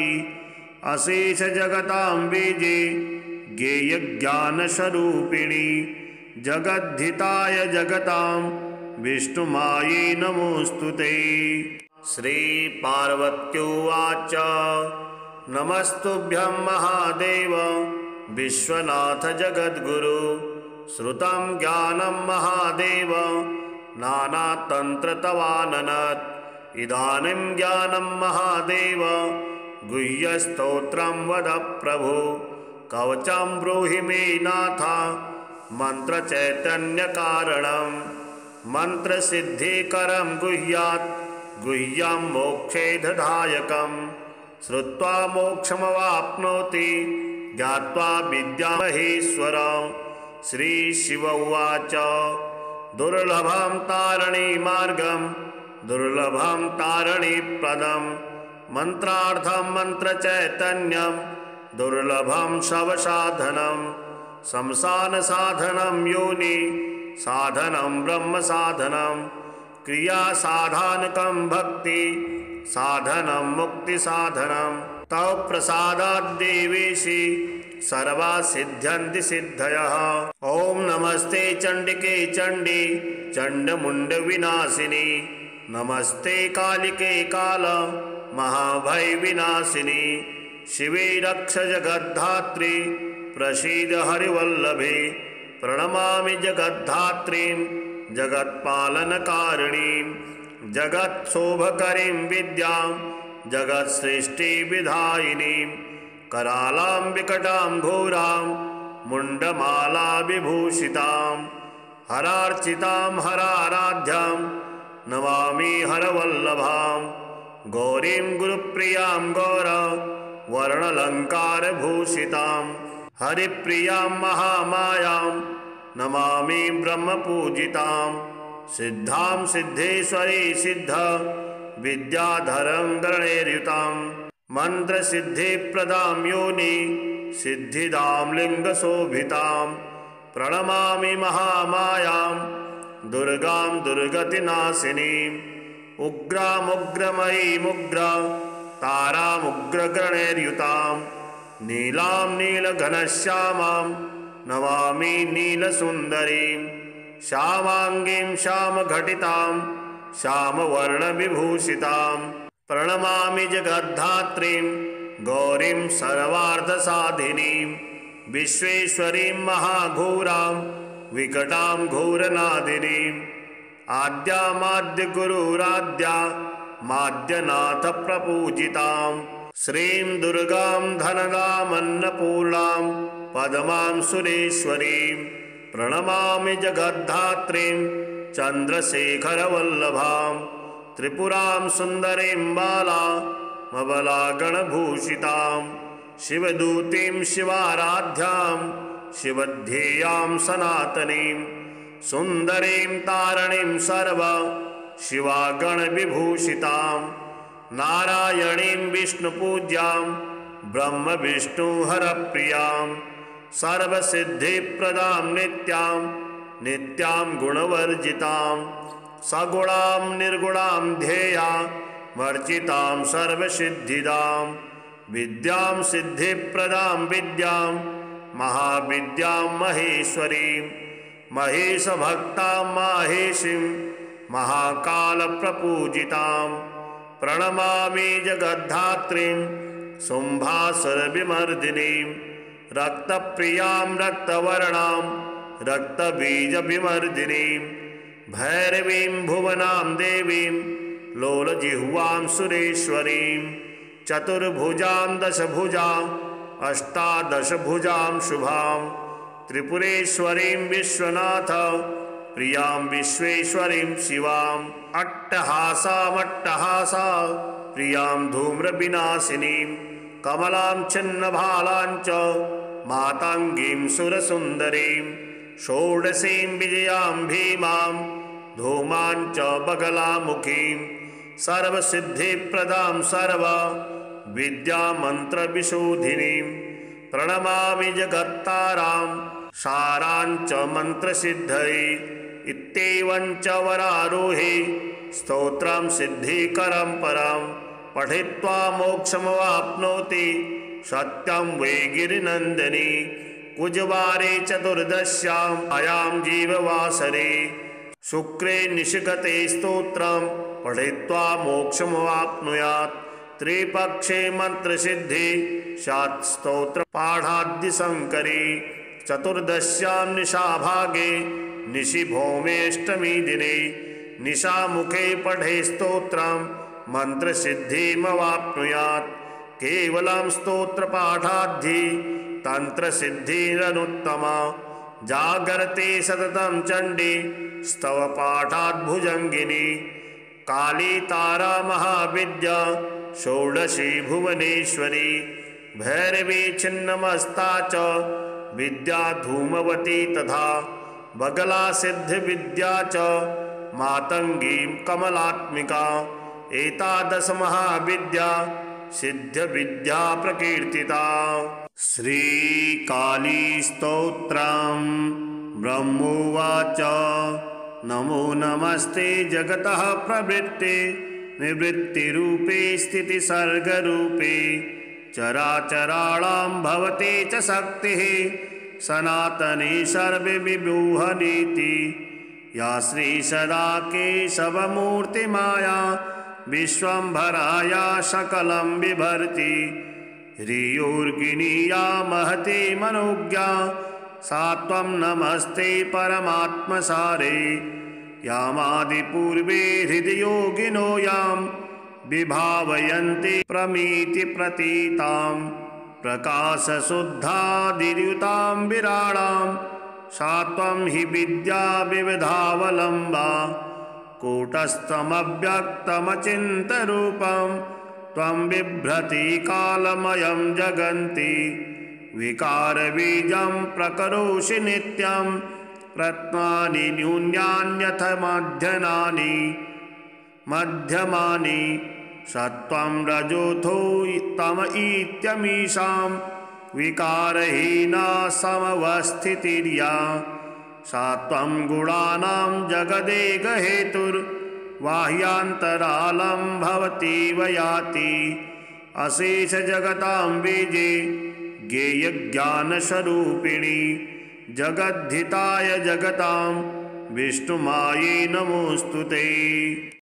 अशेषजगतां बीजे ज्ञेयज्ञानस्वरूपिणी जगद्धिताय जगतां विष्णुमायै नमोऽस्तु ते। श्रीपार्वत्युवाच नमस्तुभ्यं महादेव विश्वनाथ जगद्गुरु। श्रुतं ज्ञानं महादेव नानातन्त्रतवाननत्। इदानीं ज्ञानं महादेव गुह्यस्तोत्रं वद प्रभु। कवचं ब्रूहि मे नाथ मन्त्रचैतन्यकारणं। मन्त्रसिद्धिकरं गुह्यात् गुह्यं मोक्षेददायकं। श्रुत्वा मोक्षमवाप्नोति ज्ञात्वा विद्यामहेश्वरं। श्रीशिव उवाच दुर्लभं तारिणीमार्गं दुर्लभं तारिणीप्रदं। मन्त्रार्थं मन्त्रचैतन्यं दुर्लभं शवसाधनं। शमशानसाधनं योनि साधनं ब्रह्मसाधनं। क्रियासाधनकं भक्ति साधनं मुक्तिसाधनं। तव प्रसादात् देवेशि सर्वा सिद्ध्यन्ति सिद्धयः। ॐ नमस्ते चण्डिके चण्डी चण्डमुण्डविनाशिनी। नमस्ते कालिके काल महाभयविनाशिनी। शिवे रक्ष जगद्धात्री प्रसीद हरिवल्लभे। प्रणमामि जगद्धात्रीं जगत्पालनकारिणीं। जगत्शोभकरीं विद्यां जगत्सृष्टिविधायिनीं। करालां विकटां घोरां मुण्डमाला विभूषितां। हरार्चितां हराराध्यां नमामि हरवल्लभां। गौरीं गुरुप्रियां गौर वर्णलङ्कारभूषितां। हरिप्रियां महामायां नमामि ब्रह्मपूजितां। सिद्धां सिद्धेश्वरी सिद्ध विद्याधरं गणैर्युतां। मन्त्रसिद्धिप्रदां योनि सिद्धिदां लिङ्गशोभितां। प्रणमामि महामायां दुर्गां दुर्गतिनाशिनीं। उग्रामुग्रमयीमुग्र तारामुग्रगणैर्युतां। नीलां नीलघनश्यामां नमामि नीलसुन्दरीं। श्यामाङ्गीं श्यामघटितां श्यामवर्णविभूषितां। प्रणमामि जगद्धात्रीं गौरीं सर्वार्थसाधिनीं। विश्वेश्वरीं महाघोरां विकटां घोरनादिनीम्। आद्यामाद्यगुरुराद्या माद्यनाथ प्रपूजितां। श्रीं दुर्गां धनदामन्नपूर्णां पद्मां सुरेश्वरीं। प्रणमामि जगद्धात्रीं चन्द्रशेखरवल्लभां। त्रिपुरां सुन्दरीं बालामबलागणभूषितां। शिवदूतीं शिवाराध्यां शिवध्येयां सनातनीं। सुन्दरीं तारिणीं सर्व शिवागणविभूषितां। नारायणीं विष्णुपूज्यां ब्रह्मविष्णुहरप्रियां। सर्वसिद्धिप्रदां नित्यां नित्यां गुणवर्जितां। सगुणां निर्गुणां ध्येया वर्जितां सर्वसिद्धिदां। विद्यां सिद्धिप्रदां विद्यां महाविद्यां महेश्वरीं। महेशभक्तां माहेशीं महाकालप्रपूजितां। प्रणमामि जगद्धात्रीं शुम्भासुरविमर्दिनीं। रक्तप्रियां रक्तवर्णां रक्तबीजविमर्दिनीं। भैरवीं भुवनां देवीं लोलजिह्वां सुरेश्वरीं। चतुर्भुजां दशभुजां अष्टादशभुजां शुभां। त्रिपुरेश्वरीं विश्वनाथ प्रियां विश्वेश्वरीं शिवां। अट्टहासामट्टहासा प्रियां धूम्रविनाशिनीं। कमलां छिन्नभालां च माताङ्गीं सुरसुन्दरीं। षोडशीं विजयां भीमां धूमां च बगलामुखीं। सर्वसिद्धिप्रदां सर्व विद्यामन्त्रविशोधिनीं। प्रणमामि जगत्तारां सारां च मन्त्रसिद्धये। इत्येवं च वरारोहे स्तोत्रं सिद्धिकरं परं। पठित्वा मोक्षमवाप्नोति सत्यं वै गिरिनन्दिनी। कुजवारे चतुर्दश्याम् आयां जीववासरे शुक्रे निशिगते स्तोत्रं पठित्वा मोक्षमवाप्नुयात्। त्रिपक्षे मंत्रसिद्धि स्यात् स्तोत्रपाठाद्यशङ्करी। चतुर्दश्यां निशाभागे निशि भौमेष्टमी दिने निशामुखे पठे स्तोत्रं मन्त्रसिद्धिमवाप्नुयात्। केवलं स्तोत्रपाठाद्धि तन्त्रसिद्धिरनुत्तमा। जागर्ते सततं चण्डी स्तवपाठाद्भुजङ्गिनी। काली तारा महाविद्या षोडशी भुवनेश्वरी। भैरवी छिन्नमस्ता च विद्या धूमवती तथा। बगला सिद्धिविद्या च मातङ्गी कमलात्मिका। एतादश महाविद्या सिद्धविद्या प्रकीर्तिता। श्रीकाली स्तोत्रम्। ब्रह्मोवाच नमो नमस्ते जगतः प्रवृत्ते निवृत्तिरूपे स्थितिसर्गरूपे चराचराणां भवते च शक्तिः सनातने सर्वविभूहनीति। या श्री सदा केशवमूर्तिमाया विश्वम्भराया सकलं बिभर्ति। ह्रियोर्गिनी या महती मनोज्ञा सा त्वं नमस्ते परमात्मसारे। यामादिपूर्वे हृदयोगिनो यां विभावयन्ति प्रमीतिप्रतीतां। प्रकाशशुद्धादियुतां विराडां सा त्वं हि विद्या विविधावलम्बा। कूटस्थमव्यक्तमचिन्त्यरूपं त्वं बिभ्रति कालमयं जगन्ति। विकारबीजं प्रकरोषि नित्यं रत्नानि न्यून्यान्यथ मध्यमानि सत्वं रजोथो तम इत्यमीषां विकारहीना समवस्थितिर्या। सा त्वं गुणानां जगदेकहेतुर्बाह्यान्तरालं भवतीव याति। अशेषजगतां बीजे ज्ञेयज्ञानस्वरूपिणी जगद्धिताय जगतां विष्णुमायै नमोऽस्तु ते।